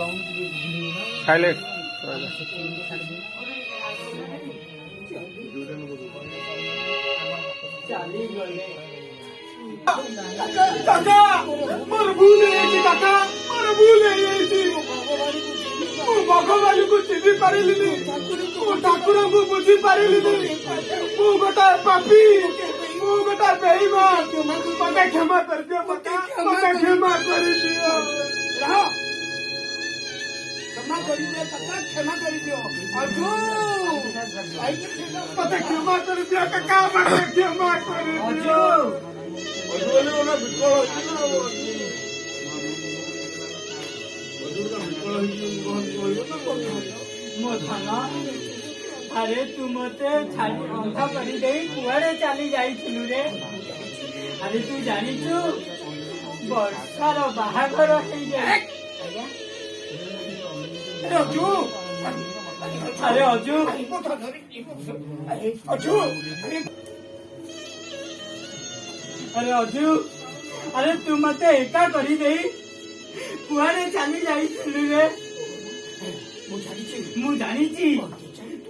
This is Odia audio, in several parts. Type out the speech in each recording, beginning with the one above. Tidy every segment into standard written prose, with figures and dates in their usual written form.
साइलेंट काका मोर भूल ହେଇଯାଇଛି काका मोर भूल ହେଇଯାଇଛି ମୁଁ ଭଗବାନଙ୍କୁ ଚିହ୍ନି ପାରିଲିନି ମୁଁ ଠାକୁରଙ୍କୁ ବୁଝି ପାରିଲିନି ମୁଁ ଗୋଟାଏ ପାପୀ ମୁଁ ଗୋଟାଏ ବେଇମାନ ମତେ କ୍ଷମା କରିଦିଅ ମତେ କ୍ଷମା କରିଦିଅ क्षमा करिदियो काका क्षमा करिदियो अर्जुन मते क्षमा କରିଦିଅ काका मते କ୍ଷମା କରିଦିଅ ମୋ ଧନ ଆରେ ତୁ ମତେ ଛାଡ଼ି ଅନ୍ଧ କରିଦେଇ କୁଆଡେ ଚାଲି ଯାଇଥିଲୁ ରେ? ଆରେ ତୁ ଜାଣିଛୁ ବର୍ଷାର ବାହାଘର ହେଇଯାଏ। ଆରେ ଅଜୁ ଆରେ ଅଜୁ ଆରେ ତୁ ମତେ ଏକା କରିଦେଇ କୁଆଡେ ଚାଲି ଯାଇଥିଲୁ ରେ? ମୁଁ ଜାଣିଛି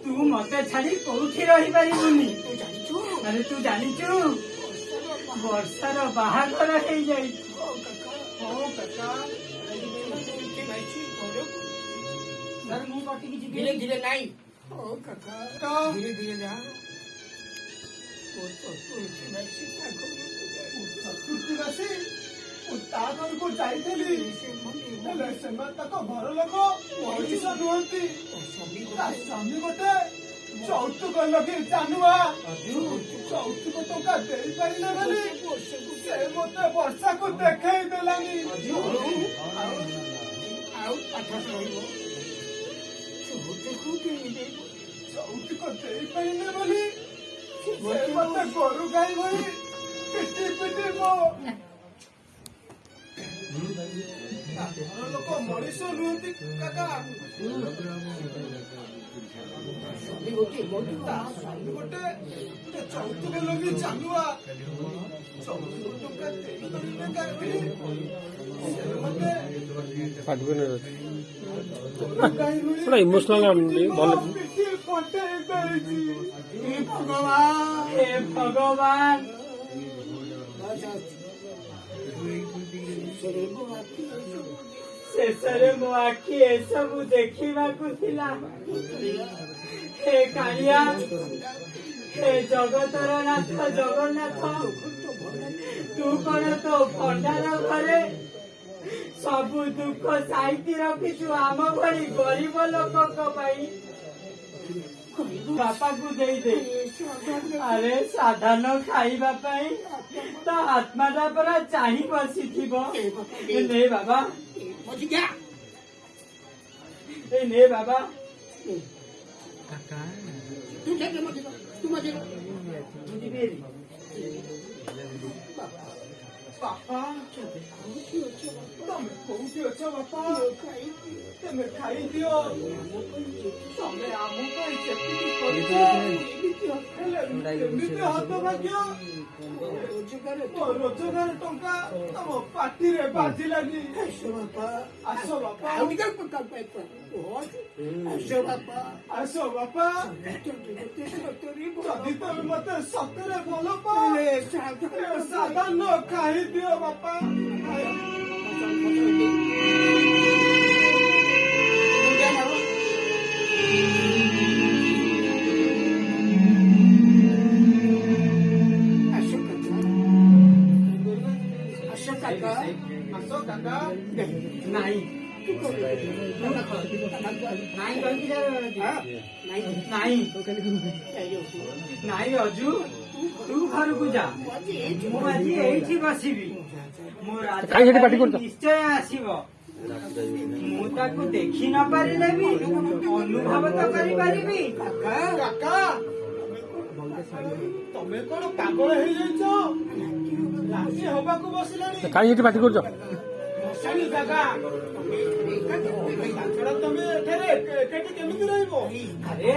ତୁ ମତେ ଛାଡି କୋଉଠି ରହିପାରିବୁନି। ଆରେ ତୁ ଜାଣିଛୁ ବର୍ଷାର ବାହାଘର ହେଇଯାଇଛି। ମୁଁ କଟିକି ଯିବି। धीरे धीरे नहीं धीरे धीरे जा ତା ଘରକୁ ଯାଇଥିଲି ହେଲେ ସେମାନେ ତାଙ୍କ ଘର ଲୋକ ମଣିଷ ନୁହନ୍ତି ତା ସ୍ୱାମୀ ଗୋଟେ ଯୌତୁକ ଲଗେଇ ଜାନୁଆ ଯୌତୁକ ଟଙ୍କା ଦେଇପାରିଲେ ବୋଲି ସେ ମତେ ବର୍ଷାକୁ ଦେଖେଇ ଦେଲାନି ଆଉ ପାଠ କହିବ ଯୌତୁକ ଦେଇପାରିଲେ ବୋଲି ସେ ମତେ ଗୋରୁ ଗାଈ ଭଳି ପିଟି ପିଟି ମୋ ଲୋକ ମଣିଷ ନୁହନ୍ତି କାକା ଗୋଟେ ଯୌତୁକ ଲଗେଇ ଜାନୁଆ ଯୌତୁକ ଟଙ୍କା ଦେଇପାରିଲେ କାହିଁକି थोड़ा इमोशनल भल हे भगवान ଶେଷରେ ମୋ ଆଖି ଏସବୁ ଦେଖିବାକୁ ଥିଲା। ହେ କାଳିଆ ହେ ଜଗତର ନାଥ ଜଗନ୍ନାଥ ତୁ କଣ ତୋ ଭଣ୍ଡାର ଘରେ ସବୁ ଦୁଃଖ ସାଇତି ରଖିଛୁ ଆମ ଭଳି ଗରିବ ଲୋକଙ୍କ ପାଇଁ। ବାପାକୁ ଦେଇଦେ ଆରେ ସାଧାରଣ ଖାଇବା ପାଇଁ ତ ଆତ୍ମାଟା ପରା ଚାହିଁ ବସିଥିବ। ନେ ବାବା ନେ ବାବା ବାପା ତମେ କୋଉଠି ଅଛ ବାପା ତମେ ଖାଇଦିଅ ତମେ ଆମ ପାଇଁ ସେତିକି କରିଛ ହେଲେ କେମିତି ହତଭାଗ୍ୟ ରୋଜଗାର ଟଙ୍କା ତମ ପାଟିରେ ବାଜିଲାନି। ଆସ ବାପା ଆସ ବାପା ଯଦି ତମେ ମତେ ସତରେ ଭଲ ପାଅ ସାଧାରଣ ଖାଇଦିଅ ବାପା। ନାଇଁ ନାଇଁ ଅଜୁ ତୁ ଘରକୁ ଯା ମୁଁ ଆଜି ଏଇଠି ବସିବି। ମୋ ରାଜା ନିଶ୍ଚୟ ଆସିବ। ମୁଁ ତାକୁ ଦେଖି ନ ପାରିଲେ ବି ଅନୁଭବ ତ କରିପାରିବି। କାକା ତମେ କଣ ପାଗଳ ହେଇଯାଇଛ? ରାଜି ହବାକୁ ବସିଲାଣି କାହିଁ ଏଠି ପାଟି କରୁଛ? ମଶାଣି ଜାଗା ତାଛଡା ତମେ ଏଠାରେ ଏକାଠି କେମିତି ରହିବ? ଆରେ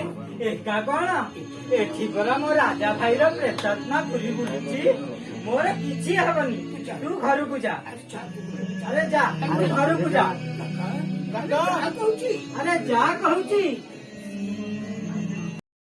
ଏକା କଣ ଏଠି ପରା ମୋ ରାଜା ଭାଇର ପ୍ରେତାତ୍ମା ବୁଲି ବୁଲୁଛି। ମୋର କିଛି ହବନି। ତୁ ଘରକୁ ଯା। ଆରେ ଯା ଘରକୁ ଯା। ଯାହା କହୁଛି ଆରେ ଯାହା କହୁଛି